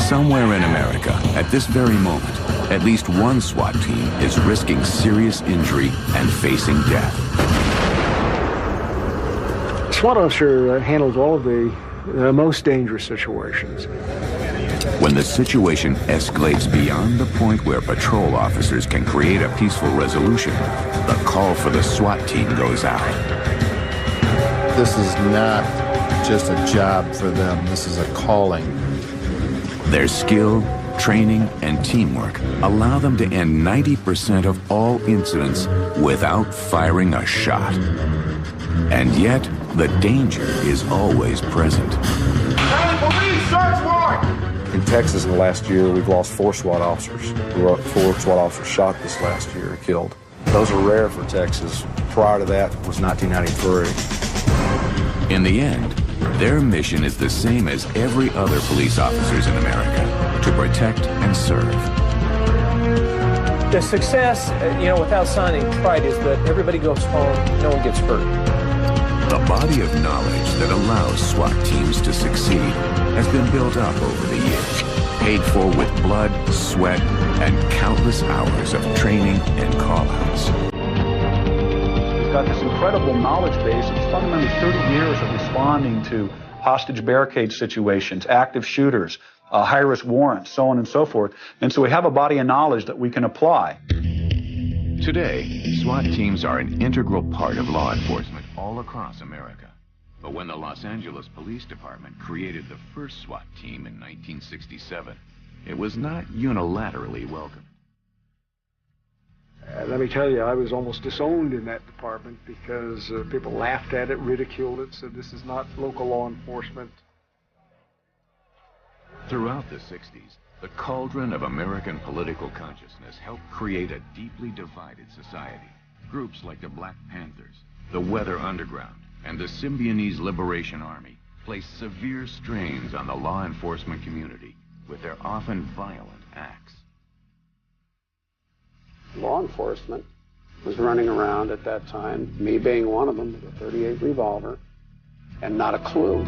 Somewhere in America, at this very moment, at least one SWAT team is risking serious injury and facing death. SWAT officer handles all of the most dangerous situations. When the situation escalates beyond the point where patrol officers can create a peaceful resolution, the call for the SWAT team goes out. This is not just a job for them, this is a calling. Their skill, training, and teamwork allow them to end 90% of all incidents without firing a shot. And yet, the danger is always present. Police, search warrant! In Texas in the last year, we've lost 4 SWAT officers. 4 SWAT officers shot this last year, killed. Those are rare for Texas. Prior to that was 1993. In the end, their mission is the same as every other police officers in America, to protect and serve. The success, without sounding trite, is that everybody goes home, no one gets hurt. The body of knowledge that allows SWAT teams to succeed has been built up over the years, paid for with blood, sweat, and countless hours of training and call-outs. We've got this incredible knowledge base of fundamentally 30 years of responding to hostage barricade situations, active shooters, high-risk warrants, so on and so forth. And so we have a body of knowledge that we can apply. Today, SWAT teams are an integral part of law enforcement all across America. But when the Los Angeles Police Department created the first SWAT team in 1967, it was not unilaterally welcomed. Let me tell you, I was almost disowned in that department because people laughed at it, ridiculed it, said this is not local law enforcement. Throughout the 60s, the cauldron of American political consciousness helped create a deeply divided society. Groups like the Black Panthers, the Weather Underground, and the Symbionese Liberation Army placed severe strains on the law enforcement community with their often violent acts. Law enforcement was running around at that time, me being one of them with a .38 revolver, and not a clue.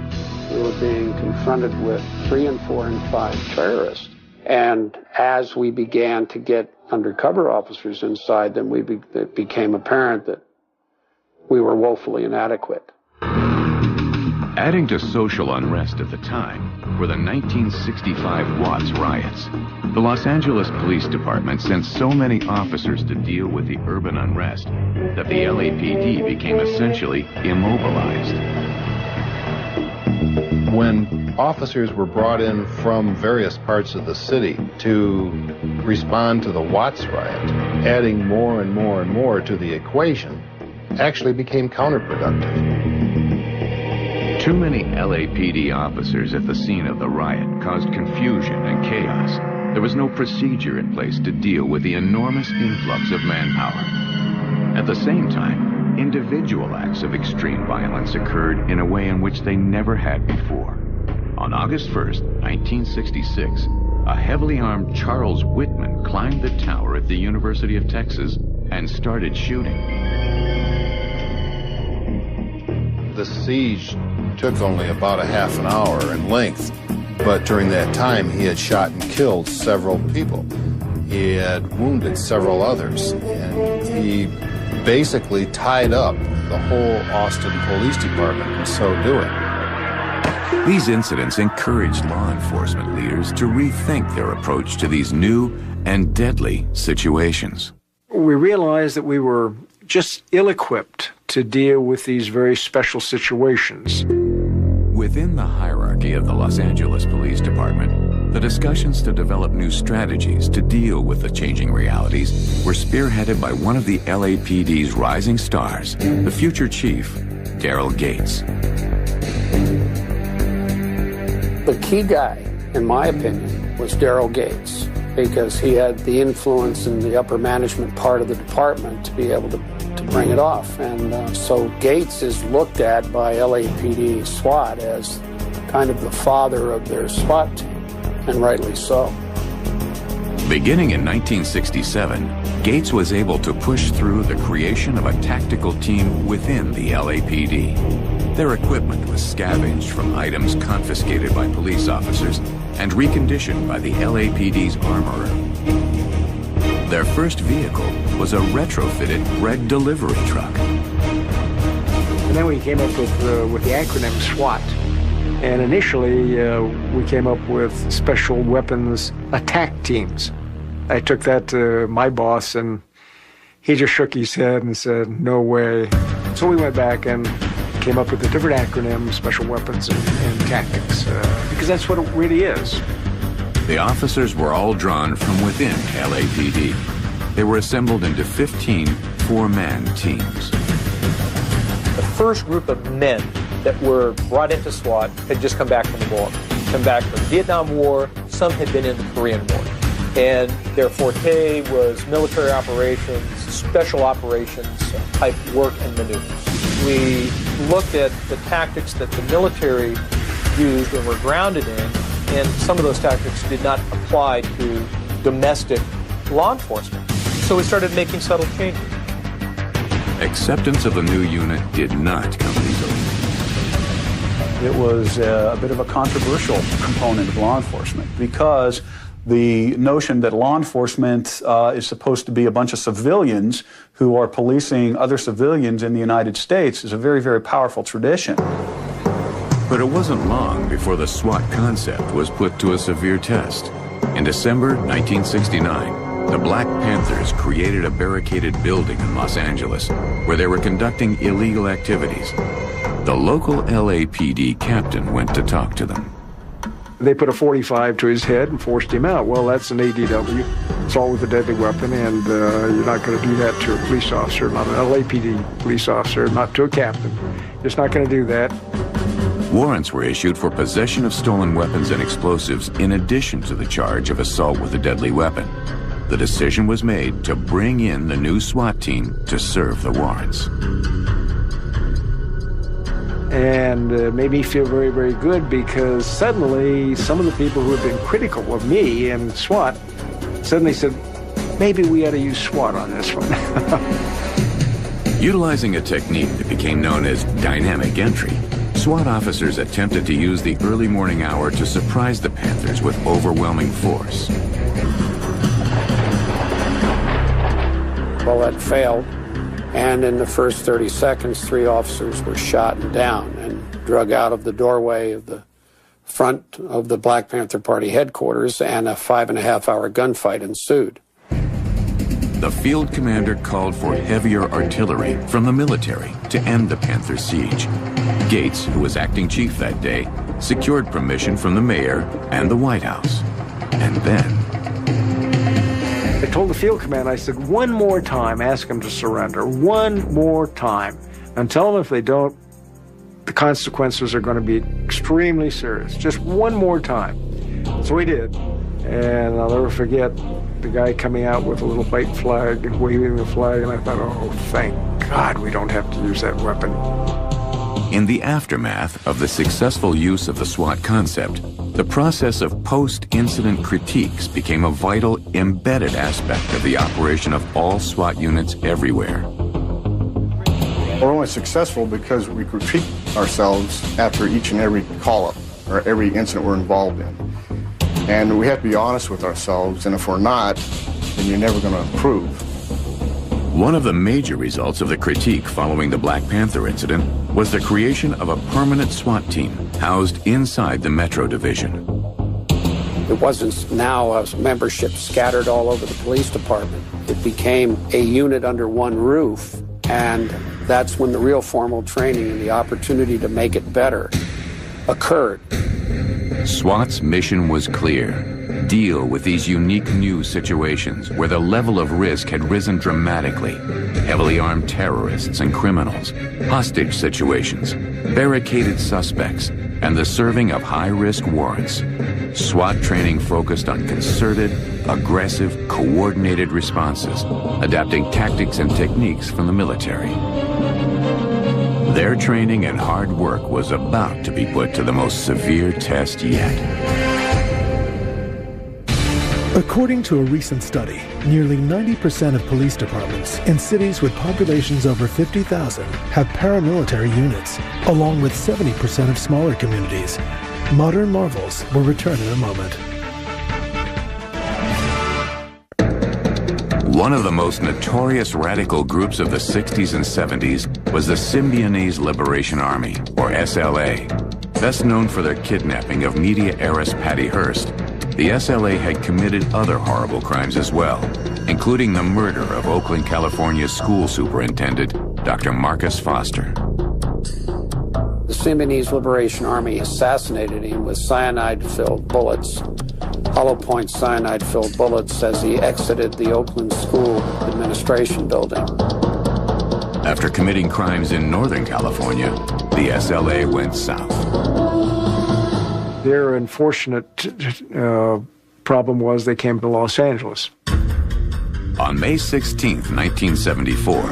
We were being confronted with 3 and 4 and 5 terrorists. And as we began to get undercover officers inside them, it became apparent that we were woefully inadequate. Adding to social unrest at the time were the 1965 Watts riots. The Los Angeles Police Department sent so many officers to deal with the urban unrest that the LAPD became essentially immobilized. When officers were brought in from various parts of the city to respond to the Watts riot, adding more and more and more to the equation actually became counterproductive. Too many LAPD officers at the scene of the riot caused confusion and chaos. There was no procedure in place to deal with the enormous influx of manpower. At the same time, individual acts of extreme violence occurred in a way in which they never had before. On August 1st, 1966, a heavily armed Charles Whitman climbed the tower at the University of Texas and started shooting. The siege took only about a half an hour in length, but during that time he had shot and killed several people. He had wounded several others, and he basically tied up the whole Austin Police Department in so doing. These incidents encouraged law enforcement leaders to rethink their approach to these new and deadly situations. We realized that we were just ill-equipped to deal with these very special situations. Within the hierarchy of the Los Angeles Police Department, the discussions to develop new strategies to deal with the changing realities were spearheaded by one of the LAPD's rising stars, the future chief, Daryl Gates. The key guy, in my opinion, was Daryl Gates, because he had the influence in the upper management part of the department to be able to bring it off. And so Gates is looked at by LAPD SWAT as kind of the father of their SWAT team, and rightly so. Beginning in 1967, Gates was able to push through the creation of a tactical team within the LAPD. Their equipment was scavenged from items confiscated by police officers and reconditioned by the LAPD's armorer. Their first vehicle was a retrofitted bread delivery truck. And then we came up with the acronym SWAT. And initially, we came up with Special Weapons Attack Teams. I took that to my boss, and he just shook his head and said, no way. So we went back and came up with a different acronym, Special Weapons and Tactics, because that's what it really is. The officers were all drawn from within LAPD. They were assembled into 15 four-man teams. The first group of men that were brought into SWAT had just come back from the war, come back from the Vietnam War. Some had been in the Korean War. And their forte was military operations, special operations type work and maneuvers. We looked at the tactics that the military used when we're grounded in, and some of those tactics did not apply to domestic law enforcement. So we started making subtle changes. Acceptance of the new unit did not come easily. It was a bit of a controversial component of law enforcement because the notion that law enforcement is supposed to be a bunch of civilians who are policing other civilians in the United States is a very, very powerful tradition. But it wasn't long before the SWAT concept was put to a severe test. In December 1969, the Black Panthers created a barricaded building in Los Angeles where they were conducting illegal activities. The local LAPD captain went to talk to them. They put a .45 to his head and forced him out. Well, that's an ADW, assault with a deadly weapon, and you're not going to do that to a police officer, not an LAPD police officer, not to a captain. Just not going to do that. Warrants were issued for possession of stolen weapons and explosives in addition to the charge of assault with a deadly weapon. The decision was made to bring in the new SWAT team to serve the warrants. And made me feel very, very good because suddenly some of the people who had been critical of me and SWAT suddenly said, maybe we ought to use SWAT on this one. Utilizing a technique that became known as dynamic entry, SWAT officers attempted to use the early morning hour to surprise the Panthers with overwhelming force. Well, that failed. And in the first 30 seconds, 3 officers were shot and down and drug out of the doorway of the front of the Black Panther Party headquarters, and a 5.5-hour gunfight ensued. The field commander called for heavier artillery from the military to end the Panther siege. Gates, who was acting chief that day, secured permission from the mayor and the White House. And then I told the field commander, I said, one more time, ask them to surrender. One more time. And tell them if they don't, the consequences are going to be extremely serious. Just one more time. So we did. And I'll never forget the guy coming out with a little white flag and waving the flag. And I thought, oh, thank God we don't have to use that weapon. in the aftermath of the successful use of the SWAT concept, the process of post-incident critiques became a vital, embedded aspect of the operation of all SWAT units everywhere. We're only successful because we critique ourselves after each and every call-up or every incident we're involved in. And we have to be honest with ourselves, and if we're not, then you're never going to improve. One of the major results of the critique following the Black Panther incident was the creation of a permanent SWAT team housed inside the Metro Division. It wasn't now a membership scattered all over the police department. It became a unit under one roof, and that's when the real formal training and the opportunity to make it better occurred. SWAT's mission was clear. Deal with these unique new situations where the level of risk had risen dramatically. Heavily armed terrorists and criminals, hostage situations, barricaded suspects, and the serving of high-risk warrants. SWAT training focused on concerted, aggressive, coordinated responses, adapting tactics and techniques from the military. Their training and hard work was about to be put to the most severe test yet. According to a recent study, nearly 90% of police departments in cities with populations over 50,000 have paramilitary units, along with 70% of smaller communities. Modern Marvels will return in a moment. One of the most notorious radical groups of the 60s and 70s was the Symbionese Liberation Army, or SLA. Best known for their kidnapping of media heiress Patty Hearst, the SLA had committed other horrible crimes as well, including the murder of Oakland, California's school superintendent, Dr. Marcus Foster. The Symbionese Liberation Army assassinated him with cyanide-filled bullets, hollow point cyanide-filled bullets, as he exited the Oakland School Administration building. After committing crimes in Northern California, the SLA went south. Their unfortunate problem was they came to Los Angeles. On May 16, 1974,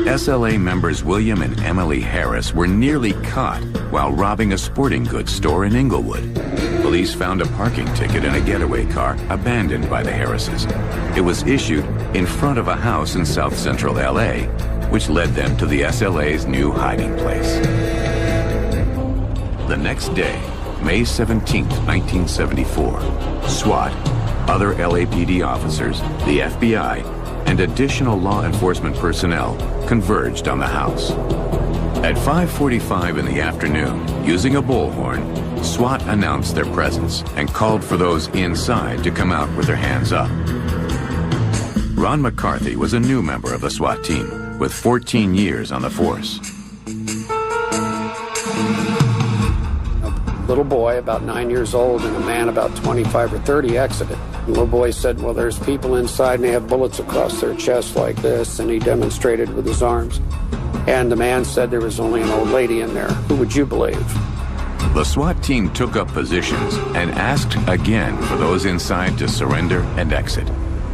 SLA members William and Emily Harris were nearly caught while robbing a sporting goods store in Inglewood. Police found a parking ticket in a getaway car abandoned by the Harrises. It was issued in front of a house in South Central LA, which led them to the SLA's new hiding place. The next day, May 17, 1974, SWAT, other LAPD officers, the FBI, and additional law enforcement personnel converged on the house. At 5:45 in the afternoon, using a bullhorn, SWAT announced their presence and called for those inside to come out with their hands up. Ron McCarthy was a new member of the SWAT team with 14 years on the force. Little boy, about 9 years old, and a man about 25 or 30 exited. The little boy said, well, there's people inside and they have bullets across their chest like this, and he demonstrated with his arms. And the man said there was only an old lady in there. Who would you believe? The SWAT team took up positions and asked again for those inside to surrender and exit.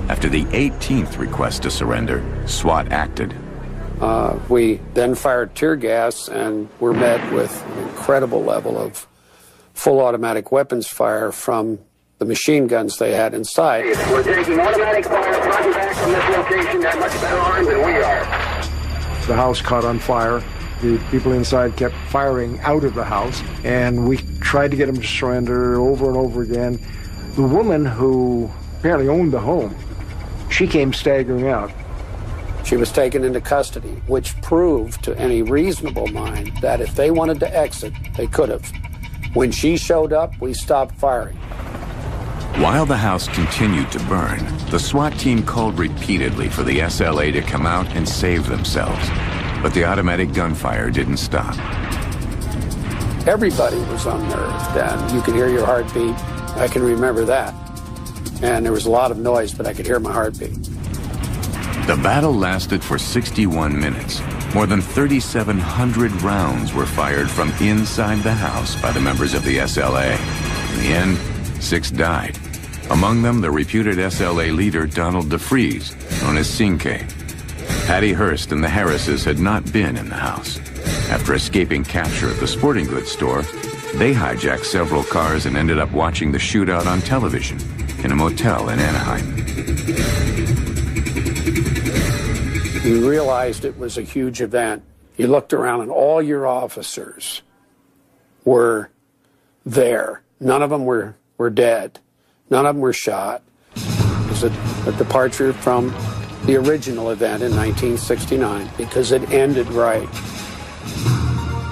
After the 18th request to surrender, SWAT acted. We then fired tear gas and were met with an incredible level of full automatic weapons fire from the machine guns they had inside. We're taking automatic fire front and back from this location. They're much better armed than we are. The house caught on fire. The people inside kept firing out of the house, and we tried to get them to surrender over and over again. The woman who apparently owned the home, she came staggering out. She was taken into custody, which proved to any reasonable mind that if they wanted to exit, they could have. When she showed up, we stopped firing. While the house continued to burn, the SWAT team called repeatedly for the SLA to come out and save themselves. But the automatic gunfire didn't stop. Everybody was unnerved, and you could hear your heartbeat. I can remember that. And there was a lot of noise, but I could hear my heartbeat. The battle lasted for 61 minutes. More than 3,700 rounds were fired from inside the house by the members of the SLA. In the end, 6 died. Among them, the reputed SLA leader Donald DeFries, known as Cinque. Patty Hearst and the Harrises had not been in the house. After escaping capture at the sporting goods store, they hijacked several cars and ended up watching the shootout on television in a motel in Anaheim. We realized it was a huge event. You looked around and all your officers were there. None of them were dead. None of them were shot. It was a departure from the original event in 1969 because it ended right.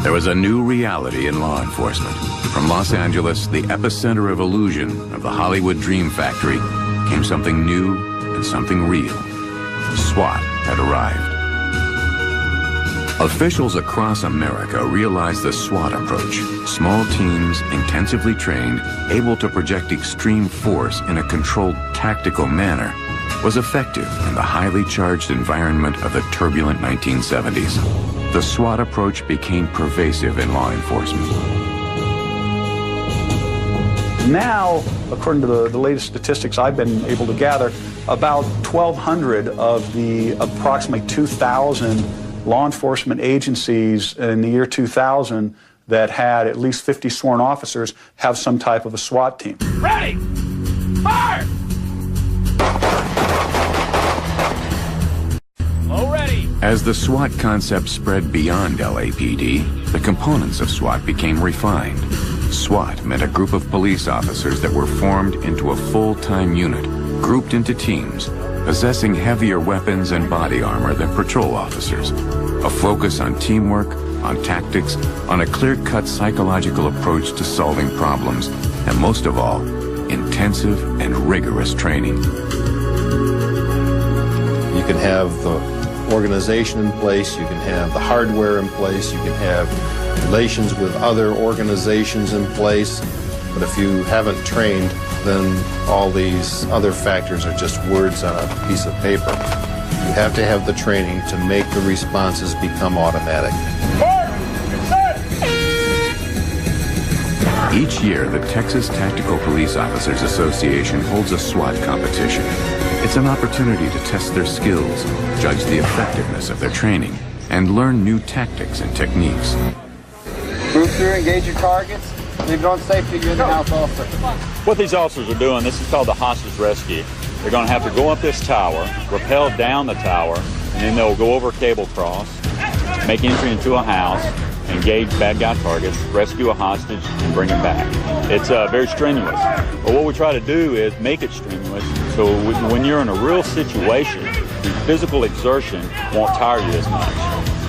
There was a new reality in law enforcement. From Los Angeles, the epicenter of illusion of the Hollywood Dream Factory, came something new and something real. SWAT had arrived. Officials across America realized the SWAT approach, small teams, intensively trained, able to project extreme force in a controlled, tactical manner, was effective in the highly charged environment of the turbulent 1970s. The SWAT approach became pervasive in law enforcement. Now, according to the latest statistics I've been able to gather, about 1,200 of the approximately 2,000 law enforcement agencies in the year 2000 that had at least 50 sworn officers have some type of a SWAT team. Ready! Fire! Already! As the SWAT concept spread beyond LAPD, the components of SWAT became refined. SWAT meant a group of police officers that were formed into a full-time unit, grouped into teams, possessing heavier weapons and body armor than patrol officers. A focus on teamwork, on tactics, on a clear-cut psychological approach to solving problems, and most of all, intensive and rigorous training. You can have the organization in place, you can have the hardware in place, you can have relations with other organizations in place, but if you haven't trained, then all these other factors are just words on a piece of paper. You have to have the training to make the responses become automatic. Each year, the Texas Tactical Police Officers Association holds a SWAT competition. It's an opportunity to test their skills, judge the effectiveness of their training, and learn new tactics and techniques. Move through, engage your targets. Leave it on safety, you're the house officer. What these officers are doing, this is called the hostage rescue. They're going to have to go up this tower, rappel down the tower, and then they'll go over a cable cross, make entry into a house, engage bad guy targets, rescue a hostage, and bring him back. It's very strenuous. But what we try to do is make it strenuous so when you're in a real situation, the physical exertion won't tire you as much.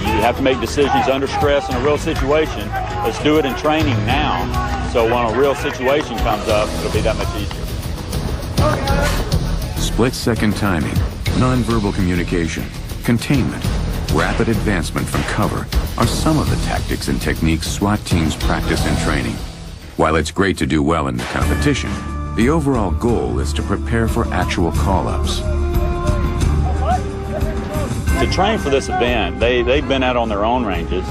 You have to make decisions under stress in a real situation. Let's do it in training now, so when a real situation comes up, it'll be that much easier. Split-second timing, nonverbal communication, containment, rapid advancement from cover are some of the tactics and techniques SWAT teams practice in training. While it's great to do well in the competition, the overall goal is to prepare for actual call-ups. To train for this event, they've been out on their own ranges,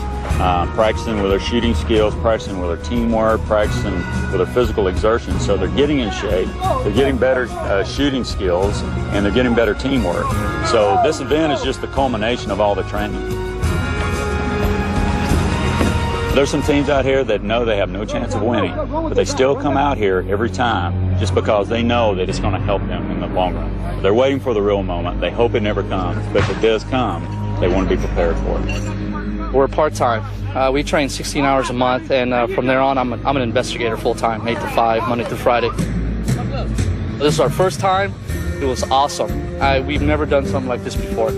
practicing with their shooting skills, practicing with their teamwork, practicing with their physical exertion. So they're getting in shape, they're getting better shooting skills, and they're getting better teamwork. So this event is just the culmination of all the training. There's some teams out here that know they have no chance of winning, but they still come out here every time just because they know that it's going to help them in the long run. They're waiting for the real moment. They hope it never comes, but if it does come, they want to be prepared for it. We're part-time. We train 16 hours a month, and from there on, I'm an investigator full-time, 8 to 5, Monday through Friday. This is our first time. It was awesome. We've never done something like this before.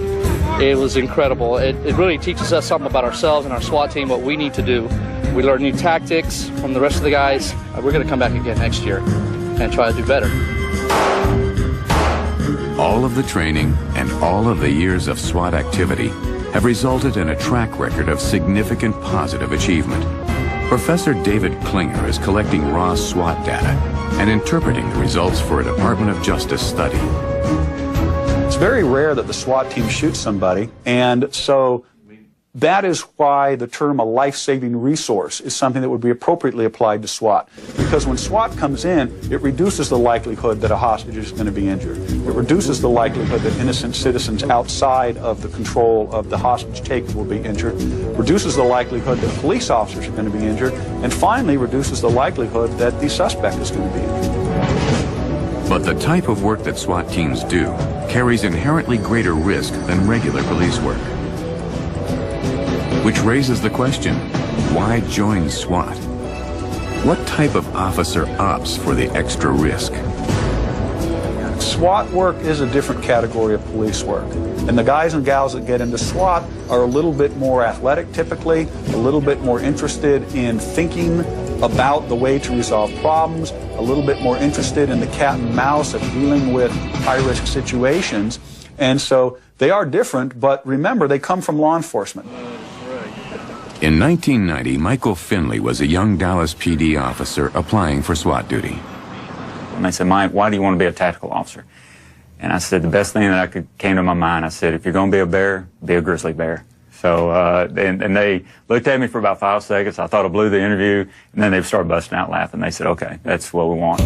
It was incredible. It really teaches us something about ourselves and our SWAT team, what we need to do. We learn new tactics from the rest of the guys. We're going to come back again next year and try to do better. All of the training and all of the years of SWAT activity have resulted in a track record of significant positive achievement. Professor David Klinger is collecting raw SWAT data and interpreting the results for a Department of Justice study. It's very rare that the SWAT team shoots somebody, and so that is why the term a life-saving resource is something that would be appropriately applied to SWAT. Because when SWAT comes in, it reduces the likelihood that a hostage is going to be injured. It reduces the likelihood that innocent citizens outside of the control of the hostage taker will be injured, reduces the likelihood that police officers are going to be injured, and finally reduces the likelihood that the suspect is going to be injured. But the type of work that SWAT teams do carries inherently greater risk than regular police work. Which raises the question, why join SWAT? What type of officer opts for the extra risk? SWAT work is a different category of police work. And the guys and gals that get into SWAT are a little bit more athletic typically, a little bit more interested in thinking about the way to resolve problems, a little bit more interested in the cat and mouse of dealing with high-risk situations. And so they are different, but remember, they come from law enforcement. In 1990, Michael Finley was a young Dallas PD officer applying for SWAT duty. And they said, Mike, why do you want to be a tactical officer? And I said, the best thing that came to my mind, I said, if you're going to be a bear, be a grizzly bear. So, and they looked at me for about 5 seconds. I thought I blew the interview, and then they started busting out laughing. They said, okay, that's what we want.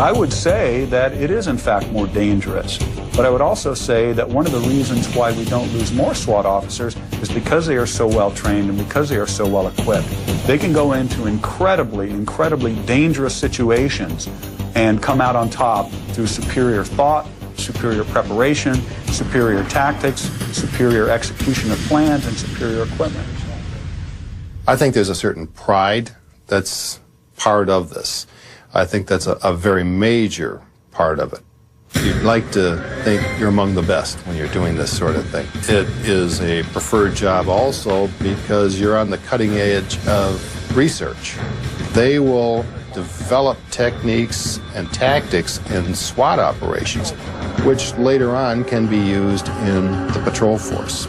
I would say that it is, in fact, more dangerous. But I would also say that one of the reasons why we don't lose more SWAT officers is because they are so well trained and because they are so well equipped. They can go into incredibly, incredibly dangerous situations and come out on top through superior thought, superior preparation, superior tactics, superior execution of plans, and superior equipment. I think there's a certain pride that's part of this. I think that's a very major part of it. You'd like to think you're among the best when you're doing this sort of thing. It is a preferred job also because you're on the cutting edge of research. They will develop techniques and tactics in SWAT operations, which later on can be used in the patrol force.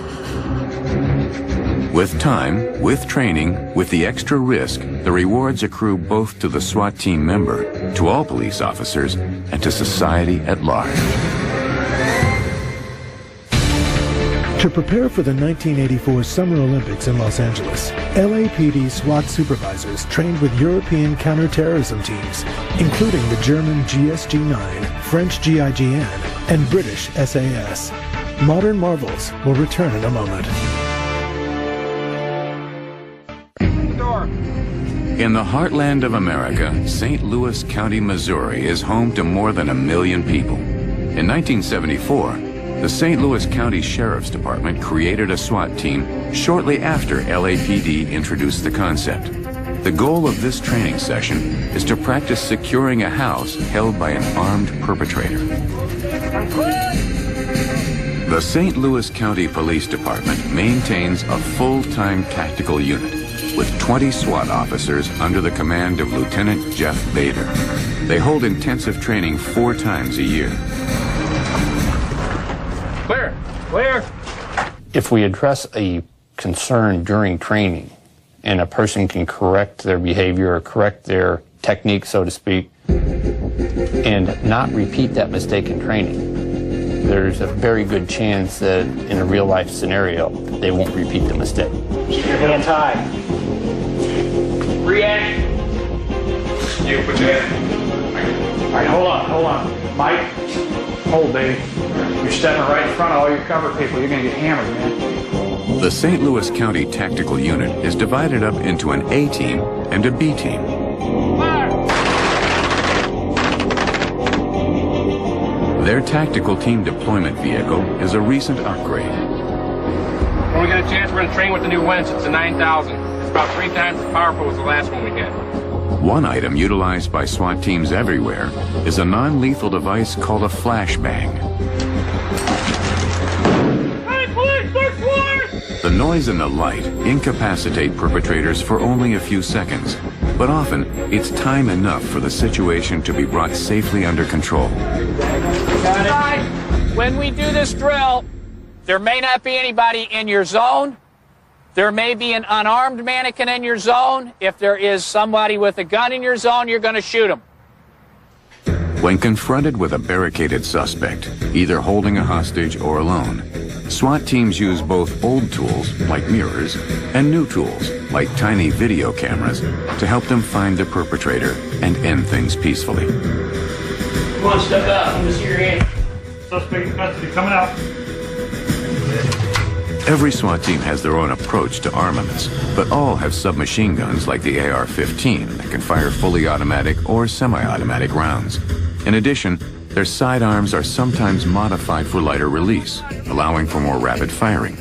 With time, with training, with the extra risk, the rewards accrue both to the SWAT team member, to all police officers, and to society at large. To prepare for the 1984 Summer Olympics in Los Angeles, LAPD SWAT supervisors trained with European counterterrorism teams, including the German GSG-9, French GIGN, and British SAS. Modern marvels will return in a moment. In the heartland of America, St. Louis County, Missouri is home to more than 1 million people. In 1974, the St. Louis County Sheriff's Department created a SWAT team shortly after LAPD introduced the concept. The goal of this training session is to practice securing a house held by an armed perpetrator. The St. Louis County Police Department maintains a full-time tactical unit with 20 SWAT officers under the command of Lieutenant Jeff Bader. They hold intensive training 4 times a year. Clear. Clear. If we address a concern during training and a person can correct their behavior or correct their technique, so to speak, and not repeat that mistake in training, there's a very good chance that in a real-life scenario, they won't repeat the mistake. Keep your hands high. React. You put your hand. All right, hold on. Mike, hold, baby. You're stepping right in front of all your cover people. You're going to get hammered, man. The St. Louis County Tactical Unit is divided up into an A team and a B team. Their tactical team deployment vehicle is a recent upgrade. When we get a chance, we're going to train with the new winch. It's a 9000. It's about 3 times as powerful as the last one we had. One item utilized by SWAT teams everywhere is a non-lethal device called a flashbang. Hey, police, third floor! The noise and the light incapacitate perpetrators for only a few seconds, but often it's time enough for the situation to be brought safely under control. When we do this drill, there may not be anybody in your zone. There may be an unarmed mannequin in your zone. If there is somebody with a gun in your zone, you're going to shoot him. When confronted with a barricaded suspect, either holding a hostage or alone, SWAT teams use both old tools, like mirrors, and new tools, like tiny video cameras, to help them find the perpetrator and end things peacefully. Come on, step out. Let me see your hand. Suspect in custody coming out. Every SWAT team has their own approach to armaments, but all have submachine guns like the AR-15 that can fire fully automatic or semi-automatic rounds. In addition, their sidearms are sometimes modified for lighter release, allowing for more rapid firing.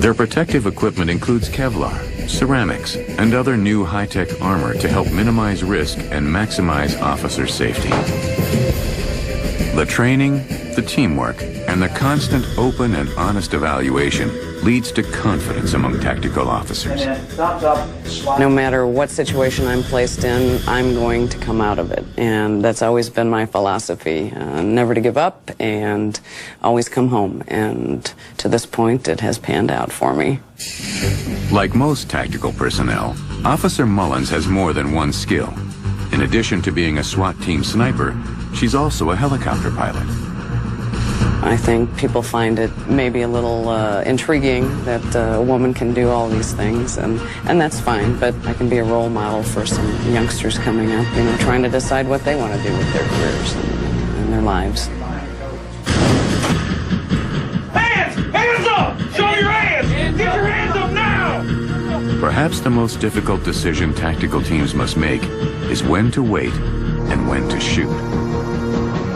Their protective equipment includes Kevlar, ceramics, and other new high-tech armor to help minimize risk and maximize officer safety. The training, the teamwork, and the constant open and honest evaluation leads to confidence among tactical officers. No matter what situation I'm placed in, I'm going to come out of it. And that's always been my philosophy, never to give up and always come home. And to this point, it has panned out for me. Like most tactical personnel, Officer Mullins has more than one skill. In addition to being a SWAT team sniper, she's also a helicopter pilot. I think people find it maybe a little intriguing that a woman can do all these things, and that's fine, but I can be a role model for some youngsters coming up, you know, trying to decide what they want to do with their careers and their lives. Hands! Hands up! Show your hands! Get your hands up now! Perhaps the most difficult decision tactical teams must make is when to wait and when to shoot.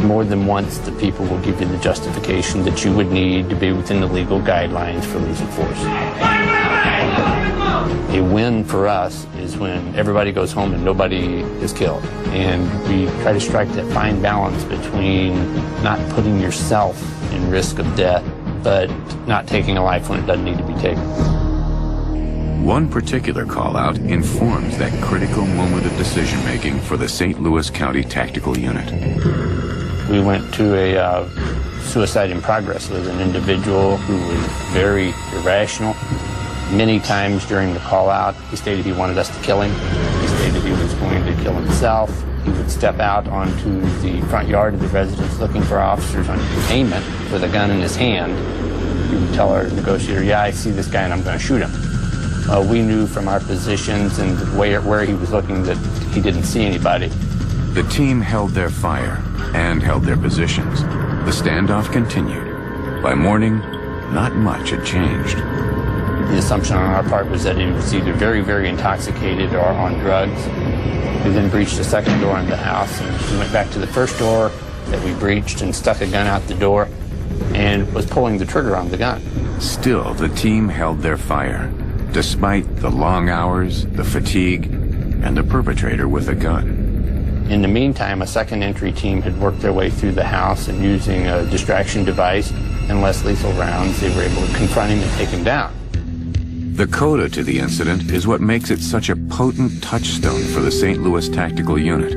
More than once, the people will give you the justification that you would need to be within the legal guidelines for losing force. A win for us is when everybody goes home and nobody is killed. And we try to strike that fine balance between not putting yourself in risk of death, but not taking a life when it doesn't need to be taken. One particular call-out informs that critical moment of decision-making for the St. Louis County Tactical Unit. We went to a suicide in progress with an individual who was very irrational. Many times during the call-out, he stated he wanted us to kill him. He stated he was going to kill himself. He would step out onto the front yard of the residence looking for officers on containment with a gun in his hand. He would tell our negotiator, yeah, I see this guy and I'm going to shoot him. We knew from our positions and where he was looking that he didn't see anybody. The team held their fire and held their positions. The standoff continued. By morning, not much had changed. The assumption on our part was that he was either very, very intoxicated or on drugs. We then breached the second door in the house, and we went back to the first door that we breached and stuck a gun out the door and was pulling the trigger on the gun. Still, the team held their fire, despite the long hours, the fatigue, and the perpetrator with a gun. In the meantime, a second entry team had worked their way through the house, and using a distraction device and less lethal rounds, they were able to confront him and take him down. The coda to the incident is what makes it such a potent touchstone for the St. Louis Tactical Unit.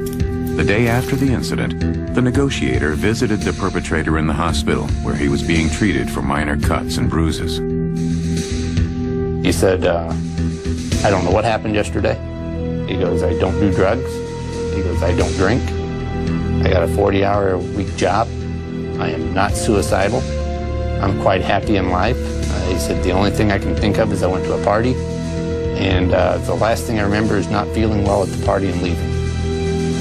The day after the incident, the negotiator visited the perpetrator in the hospital where he was being treated for minor cuts and bruises. He said, I don't know what happened yesterday. He goes, I don't do drugs. He goes, I don't drink. I got a 40-hour-a-week job. I am not suicidal. I'm quite happy in life. He said, the only thing I can think of is I went to a party, and the last thing I remember is not feeling well at the party and leaving.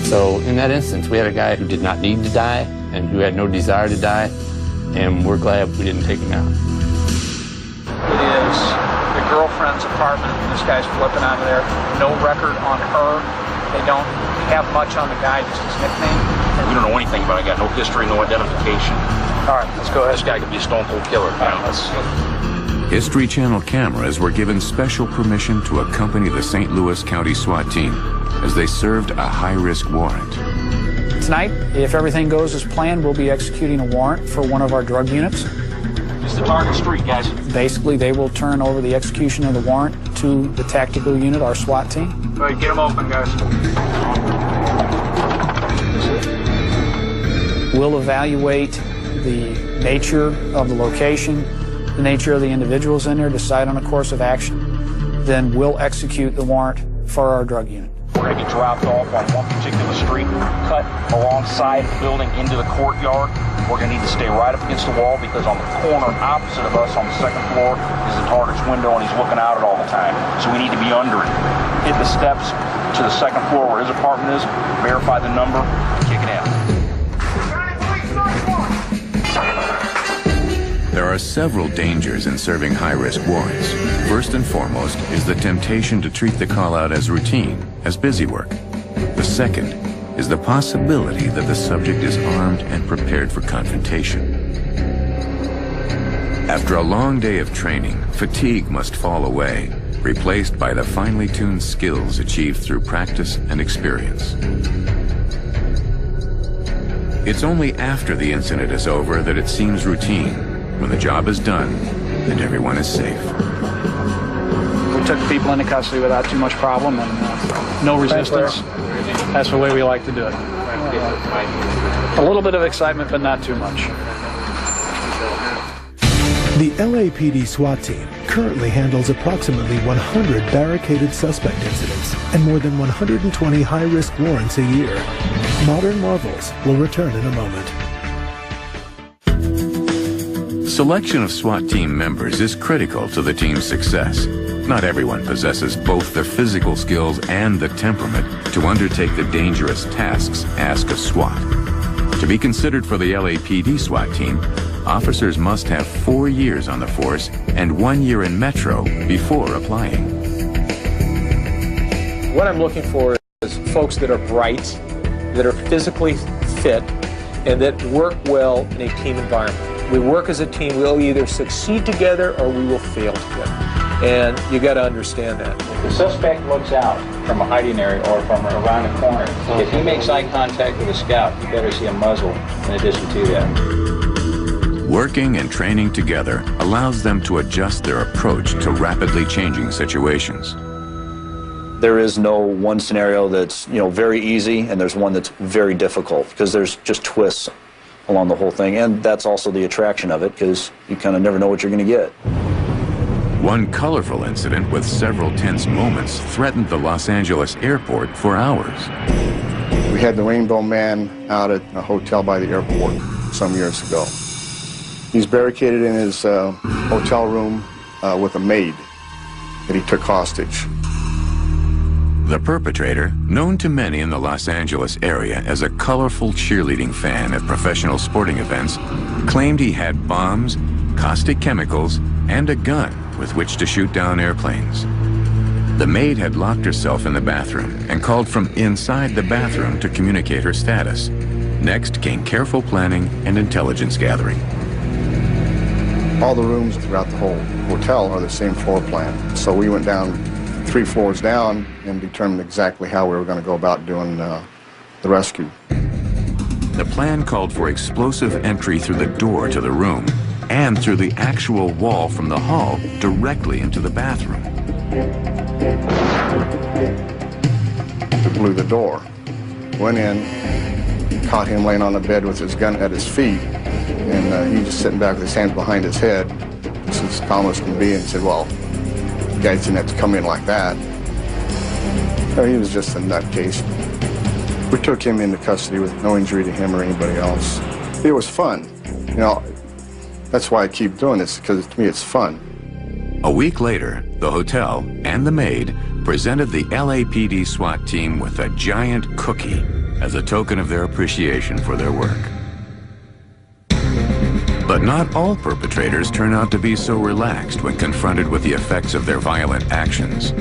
So in that instance, we had a guy who did not need to die and who had no desire to die, and we're glad we didn't take him out. It is the girlfriend's apartment. This guy's flipping out of there. No record on her. They don't have much on the guy, just his nickname. We don't know anything about it. I got no history, no identification. All right, let's go ahead. This guy could be a stone cold killer. History Channel cameras were given special permission to accompany the St. Louis County SWAT team as they served a high-risk warrant. Tonight, if everything goes as planned, we'll be executing a warrant for one of our drug units. It's the target street, guys. Basically, they will turn over the execution of the warrant to the tactical unit, our SWAT team. All right, get them open, guys. We'll evaluate the nature of the location, the nature of the individuals in there, decide on a course of action. Then we'll execute the warrant for our drug unit. We're going to be dropped off on one particular street, cut alongside the building into the courtyard. We're going to need to stay right up against the wall because on the corner opposite of us on the second floor is the target's window and he's looking out it all the time. So we need to be under it. Hit the steps to the second floor where his apartment is, verify the number, kick it out. There are several dangers in serving high-risk warrants. First and foremost is the temptation to treat the call-out as routine, as busy work. The second is the possibility that the subject is armed and prepared for confrontation. After a long day of training, fatigue must fall away, replaced by the finely tuned skills achieved through practice and experience. It's only after the incident is over that it seems routine, when the job is done and everyone is safe. We took people into custody without too much problem and no resistance. That's the way we like to do it. A little bit of excitement, but not too much. The LAPD SWAT team currently handles approximately 100 barricaded suspect incidents and more than 120 high-risk warrants a year. Modern Marvels will return in a moment. Selection of SWAT team members is critical to the team's success. Not everyone possesses both the physical skills and the temperament to undertake the dangerous tasks asked of SWAT. To be considered for the LAPD SWAT team, officers must have 4 years on the force and 1 year in Metro before applying. What I'm looking for is folks that are bright, that are physically fit, and that work well in a team environment. We work as a team. We'll either succeed together or we will fail together. And you got to understand that. If the suspect looks out from a hiding area or from around a corner, if he makes eye contact with a scout, you better see a muzzle in addition to that. Working and training together allows them to adjust their approach to rapidly changing situations. There is no one scenario that's, very easy, and there's one that's very difficult, because there's just twists along the whole thing, and that's also the attraction of it, because you kind of never know what you're going to get. One colorful incident with several tense moments threatened the Los Angeles airport for hours. We had the Rainbow Man out at a hotel by the airport some years ago. He's barricaded in his hotel room with a maid that he took hostage. The perpetrator, known to many in the Los Angeles area as a colorful cheerleading fan at professional sporting events, claimed he had bombs, caustic chemicals, and a gun with which to shoot down airplanes. The maid had locked herself in the bathroom and called from inside the bathroom to communicate her status. Next came careful planning and intelligence gathering. All the rooms throughout the whole hotel are the same floor plan. So we went down 3 floors down and determined exactly how we were going to go about doing the rescue. The plan called for explosive entry through the door to the room and through the actual wall from the hall directly into the bathroom. Blew the door. Went in, caught him laying on the bed with his gun at his feet, and he just sitting back with his hands behind his head, just as calm as can be, and said, well, you guys didn't have to come in like that. So he was just a nutcase. We took him into custody with no injury to him or anybody else. It was fun. That's why I keep doing this, because to me it's fun. A week later, the hotel and the maid presented the LAPD SWAT team with a giant cookie as a token of their appreciation for their work. But not all perpetrators turn out to be so relaxed when confronted with the effects of their violent actions.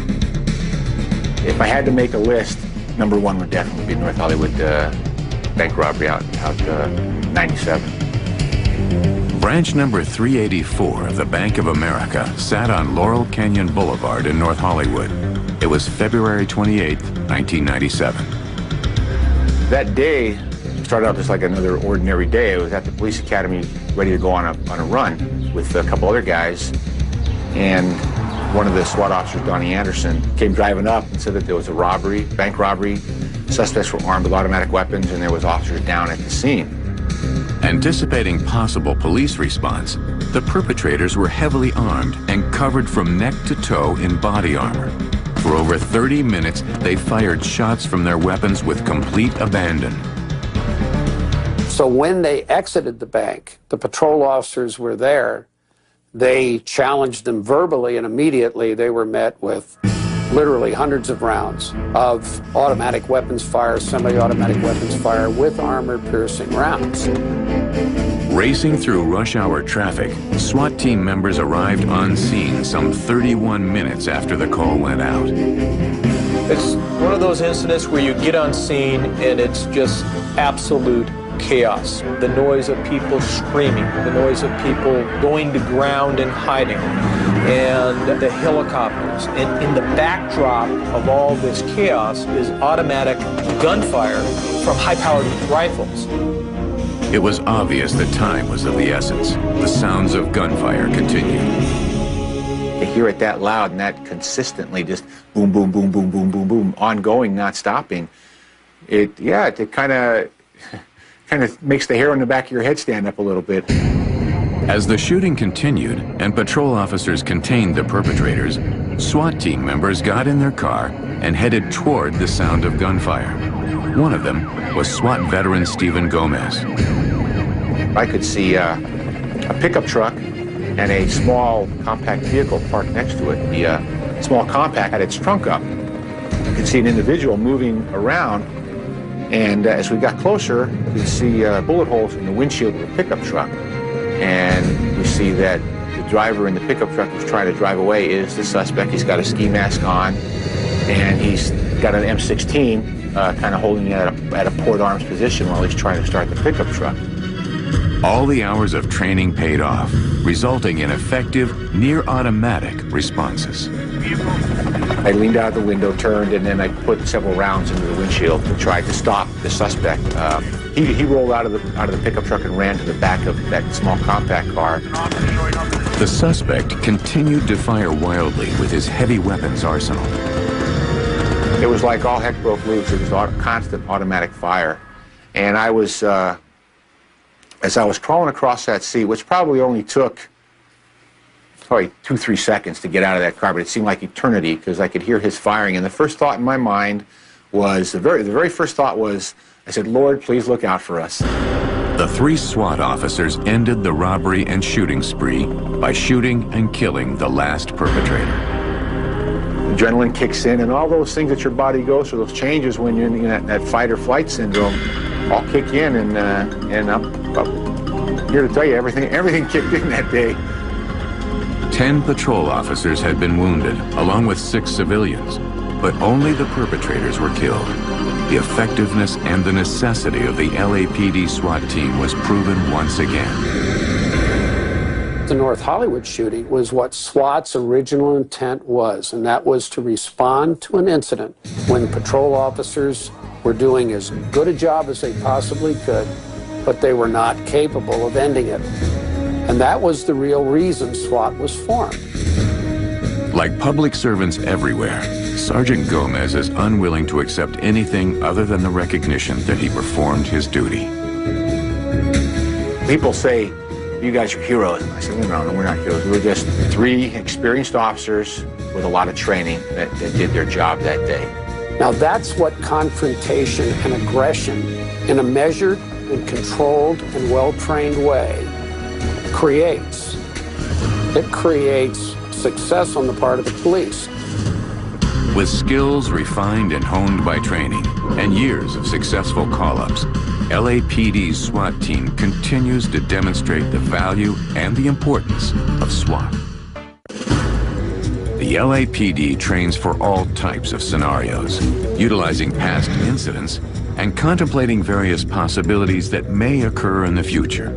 If I had to make a list, number one would definitely be North Hollywood bank robbery out 97. Branch number 384 of the Bank of America sat on Laurel Canyon Boulevard in North Hollywood. It was February 28, 1997. That day started out just like another ordinary day. I was at the police academy ready to go on a run with a couple other guys, and one of the SWAT officers, Donnie Anderson, came driving up and said that there was a robbery, bank robbery. Suspects were armed with automatic weapons, and there was officers down at the scene. Anticipating possible police response, the perpetrators were heavily armed and covered from neck to toe in body armor. For over 30 minutes, they fired shots from their weapons with complete abandon. So when they exited the bank, the patrol officers were there. They challenged them verbally, and immediately they were met with literally hundreds of rounds of automatic weapons fire, semi-automatic weapons fire with armor-piercing rounds. Racing through rush hour traffic, SWAT team members arrived on scene some 31 minutes after the call went out. It's one of those incidents where you get on scene and it's just absolute chaos. The noise of people screaming, the noise of people going to ground and hiding, and the helicopters. And in the backdrop of all this chaos is automatic gunfire from high-powered rifles. It was obvious that time was of the essence. The sounds of gunfire continued. To hear it that loud and that consistently, just boom, boom, boom, boom, boom, boom, boom, ongoing, not stopping, it kind of makes the hair on the back of your head stand up a little bit. As the shooting continued and patrol officers contained the perpetrators, SWAT team members got in their car and headed toward the sound of gunfire. One of them was SWAT veteran Stephen Gomez. I could see a pickup truck and a small compact vehicle parked next to it. The small compact had its trunk up. You could see an individual moving around, and as we got closer, you could see bullet holes in the windshield of the pickup truck. And we see that the driver in the pickup truck who's trying to drive away is the suspect. He's got a ski mask on, and he's got an M16. kind of holding it at a port arms position while he's trying to start the pickup truck. All the hours of training paid off, resulting in effective, near-automatic responses. I leaned out of the window, turned, and then I put several rounds into the windshield to try to stop the suspect. He rolled out of the pickup truck and ran to the back of that small compact car. The suspect continued to fire wildly with his heavy weapons arsenal. It was like all heck broke loose. It was constant automatic fire. And I was, as I was crawling across that seat, which probably only took 2-3 seconds to get out of that car, but it seemed like eternity because I could hear his firing. And the first thought in my mind was, the very first thought was, I said, Lord, please look out for us. The 3 SWAT officers ended the robbery and shooting spree by shooting and killing the last perpetrator. Adrenaline kicks in, and all those things that your body goes through, those changes when you're in that fight or flight syndrome, all kick in, and I'm here to tell you, everything kicked in that day. 10 patrol officers had been wounded, along with 6 civilians, but only the perpetrators were killed. The effectiveness and the necessity of the LAPD SWAT team was proven once again. The North Hollywood shooting was what SWAT's original intent was, and that was to respond to an incident when patrol officers were doing as good a job as they possibly could, but they were not capable of ending it. And that was the real reason SWAT was formed. Like public servants everywhere, Sergeant Gomez is unwilling to accept anything other than the recognition that he performed his duty. People say, you guys are heroes. I said, no, we're not heroes. We're just 3 experienced officers with a lot of training that did their job that day. Now that's what confrontation and aggression in a measured and controlled and well-trained way creates. It creates success on the part of the police. With skills refined and honed by training and years of successful call-ups, LAPD's SWAT team continues to demonstrate the value and the importance of SWAT. The LAPD trains for all types of scenarios, utilizing past incidents and contemplating various possibilities that may occur in the future.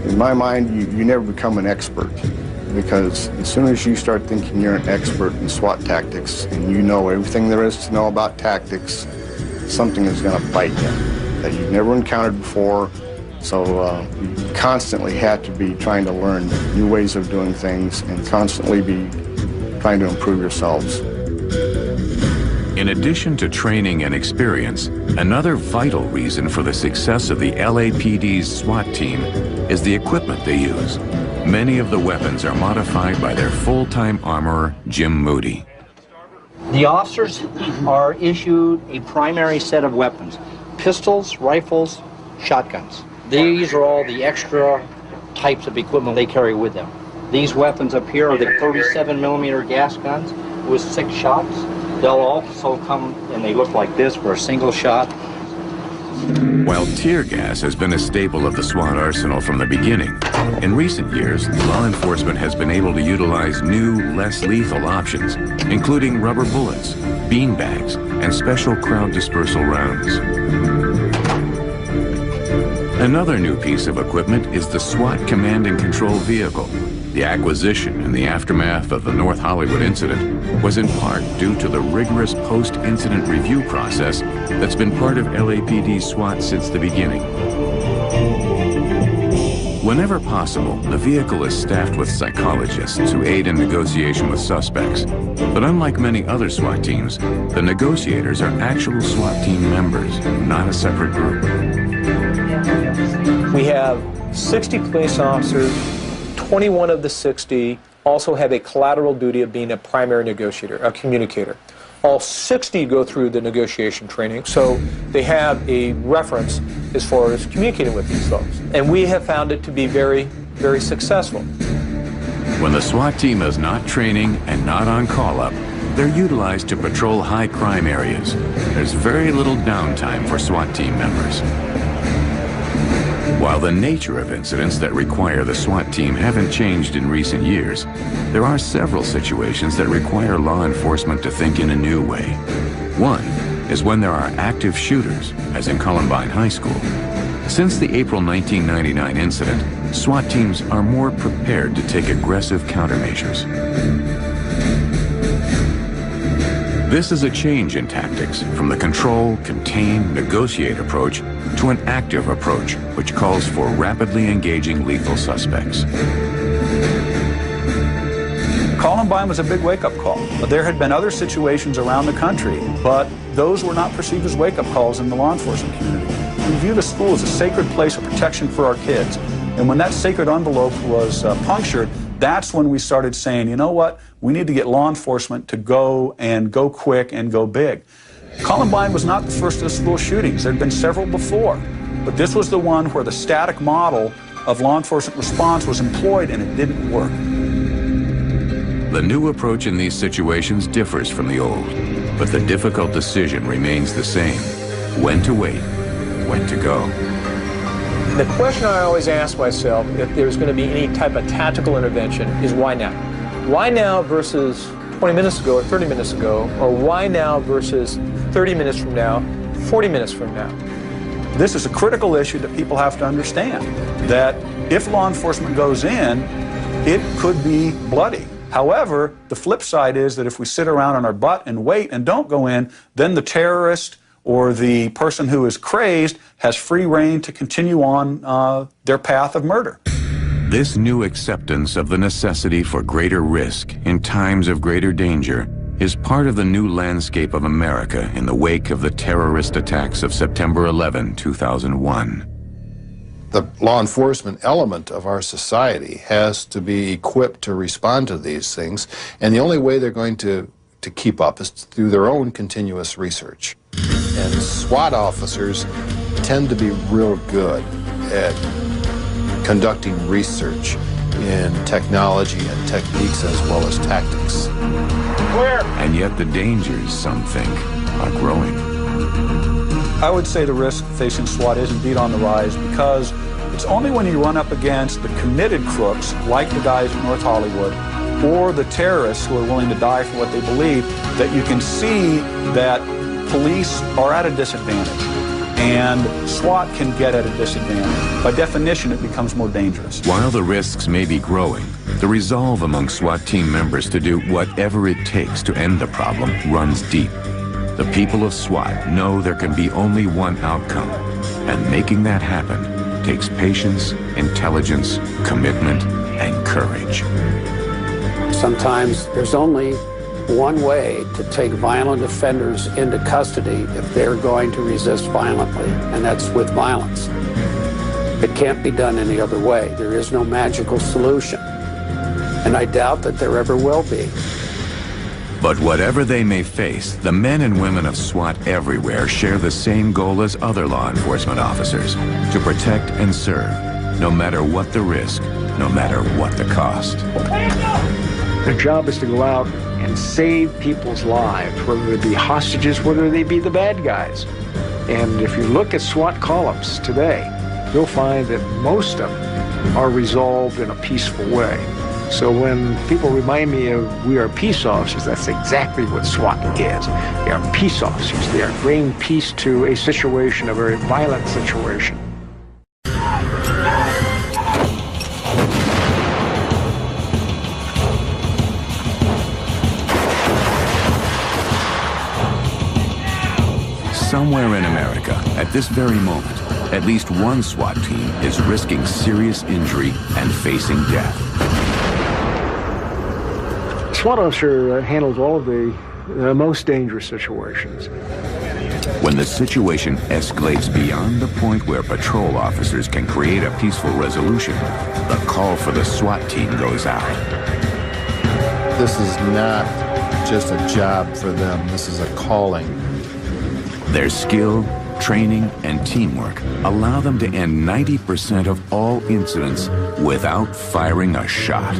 In my mind, you never become an expert, because as soon as you start thinking you're an expert in SWAT tactics and you know everything there is to know about tactics, something is going to bite you that you've never encountered before. So you constantly have to be trying to learn new ways of doing things and constantly be trying to improve yourselves. In addition to training and experience, another vital reason for the success of the LAPD's SWAT team is the equipment they use. Many of the weapons are modified by their full-time armorer, Jim Moody. The officers are issued a primary set of weapons: pistols, rifles, shotguns. These are all the extra types of equipment they carry with them. These weapons up here are the 37mm gas guns with 6 shots. They'll also come, and they look like this for a single shot. While tear gas has been a staple of the SWAT arsenal from the beginning, in recent years, law enforcement has been able to utilize new, less lethal options, including rubber bullets, beanbags, and special crowd dispersal rounds. Another new piece of equipment is the SWAT Command and Control Vehicle. The acquisition in the aftermath of the North Hollywood incident was in part due to the rigorous post-incident review process that's been part of LAPD SWAT since the beginning. Whenever possible, the vehicle is staffed with psychologists who aid in negotiation with suspects. But unlike many other SWAT teams, the negotiators are actual SWAT team members, not a separate group. We have 60 police officers. 21 of the 60 also have a collateral duty of being a primary negotiator, a communicator. All 60 go through the negotiation training, so they have a reference as far as communicating with these folks. And we have found it to be very, very successful. When the SWAT team is not training and not on call-up, they're utilized to patrol high crime areas. There's very little downtime for SWAT team members. While the nature of incidents that require the SWAT team haven't changed in recent years, there are several situations that require law enforcement to think in a new way. One is when there are active shooters, as in Columbine High School. Since the April 1999 incident, SWAT teams are more prepared to take aggressive countermeasures. This is a change in tactics from the control, contain, negotiate approach to an active approach, which calls for rapidly engaging lethal suspects. Columbine was a big wake-up call. There had been other situations around the country, but those were not perceived as wake-up calls in the law enforcement community. We view the school as a sacred place of protection for our kids. And when that sacred envelope was punctured, that's when we started saying, you know what, we need to get law enforcement to go quick and go big. Columbine was not the first of the school shootings. There had been several before, but this was the one where the static model of law enforcement response was employed and it didn't work. The new approach in these situations differs from the old, but the difficult decision remains the same. When to wait, when to go. The question I always ask myself, if there's going to be any type of tactical intervention, is why now? Why now versus 20 minutes ago or 30 minutes ago, or why now versus 30 minutes from now, 40 minutes from now? This is a critical issue that people have to understand, that if law enforcement goes in, it could be bloody. However, the flip side is that if we sit around on our butt and wait and don't go in, then the terrorist or the person who is crazed has free rein to continue on their path of murder. This new acceptance of the necessity for greater risk in times of greater danger is part of the new landscape of America in the wake of the terrorist attacks of September 11, 2001. The law enforcement element of our society has to be equipped to respond to these things, and the only way they're going to keep up is through their own continuous research. And SWAT officers tend to be real good at conducting research in technology and techniques as well as tactics. Clear. And yet the dangers, some think, are growing. I would say the risk facing SWAT is indeed on the rise, because it's only when you run up against the committed crooks, like the guys in North Hollywood, or the terrorists who are willing to die for what they believe, that you can see that police are at a disadvantage, and SWAT can get at a disadvantage. By definition, it becomes more dangerous. While the risks may be growing, the resolve among SWAT team members to do whatever it takes to end the problem runs deep. The people of SWAT know there can be only one outcome, and making that happen takes patience, intelligence, commitment, and courage. Sometimes there's only one way to take violent offenders into custody if they're going to resist violently, and that's with violence. It can't be done any other way. There is no magical solution, and I doubt that there ever will be. But whatever they may face, the men and women of SWAT everywhere share the same goal as other law enforcement officers: to protect and serve, no matter what the risk, no matter what the cost. Their job is to go out and save people's lives, whether they be hostages, whether they be the bad guys. And if you look at SWAT call-ups today, you'll find that most of them are resolved in a peaceful way. So when people remind me of we are peace officers, that's exactly what SWAT is. They are peace officers. They are bringing peace to a situation, a very violent situation. Somewhere in America, at this very moment, at least one SWAT team is risking serious injury and facing death. SWAT officer handles all of the most dangerous situations. When the situation escalates beyond the point where patrol officers can create a peaceful resolution, the call for the SWAT team goes out. This is not just a job for them, this is a calling. Their skill, training, and teamwork allow them to end 90% of all incidents without firing a shot.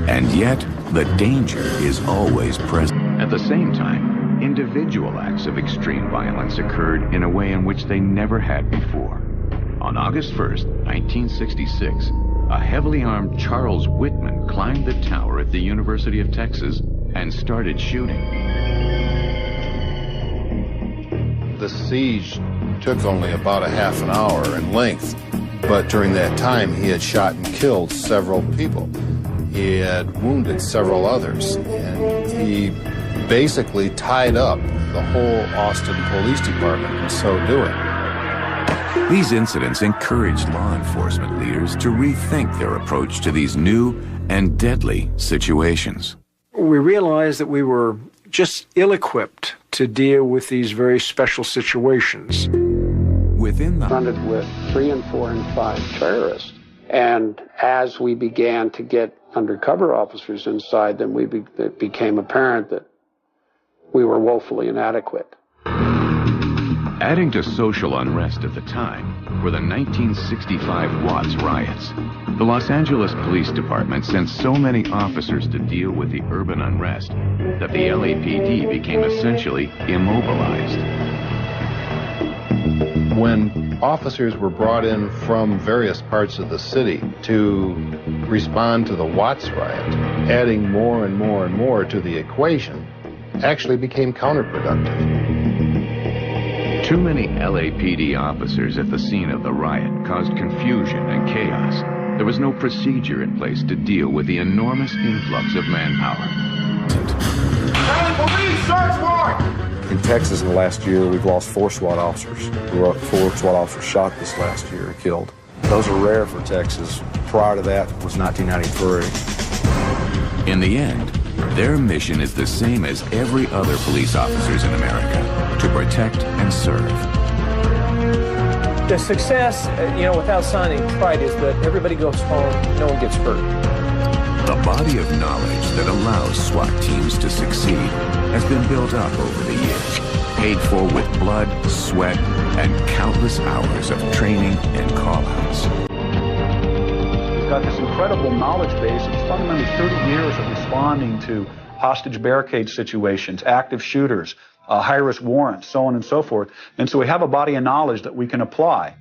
And yet, the danger is always present. At the same time, individual acts of extreme violence occurred in a way in which they never had before. On August 1st, 1966, a heavily armed Charles Whitman climbed the tower at the University of Texas and started shooting. The siege took only about a half an hour in length, but during that time he had shot and killed several people. He had wounded several others, and he basically tied up the whole Austin Police Department in so doing. These incidents encouraged law enforcement leaders to rethink their approach to these new and deadly situations. We realized that we were just ill-equipped to deal with these very special situations. Within the confronted with 3 and 4 and 5 terrorists. And as we began to get undercover officers inside them, it became apparent that we were woefully inadequate. Adding to social unrest at the time were the 1965 Watts riots. The Los Angeles Police Department sent so many officers to deal with the urban unrest that the LAPD became essentially immobilized. When officers were brought in from various parts of the city to respond to the Watts riot, adding more and more and more to the equation actually became counterproductive. Too many LAPD officers at the scene of the riot caused confusion and chaos. There was no procedure in place to deal with the enormous influx of manpower. Police, search warrant! In Texas in the last year, we've lost 4 SWAT officers. 4 SWAT officers shot this last year and killed. Those are rare for Texas. Prior to that was 1993. In the end, their mission is the same as every other police officers in America: to protect and serve. The success, without sounding trite, is that everybody goes home, no one gets hurt. The body of knowledge that allows SWAT teams to succeed has been built up over the years, paid for with blood, sweat, and countless hours of training and call-outs. We've got this incredible knowledge base of fundamentally 30 years of responding to hostage barricade situations, active shooters, high-risk warrants, so on and so forth. And so we have a body of knowledge that we can apply.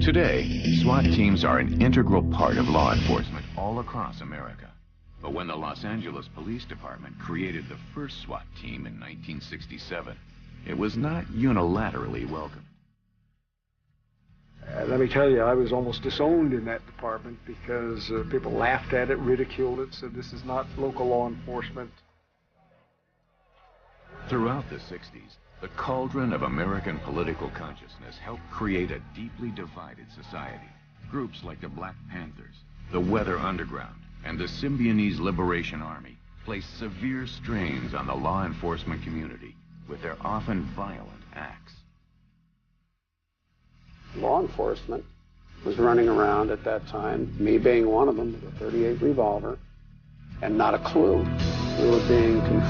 Today, SWAT teams are an integral part of law enforcement all across America. But when the Los Angeles Police Department created the first SWAT team in 1967, it was not unilaterally welcomed. Let me tell you, I was almost disowned in that department because people laughed at it, ridiculed it, said this is not local law enforcement. Throughout the 60s, the cauldron of American political consciousness helped create a deeply divided society. Groups like the Black Panthers, the Weather Underground, and the Symbionese Liberation Army placed severe strains on the law enforcement community with their often violent acts. Law enforcement was running around at that time, me being one of them, with a .38 revolver, and not a clue. We were being confused.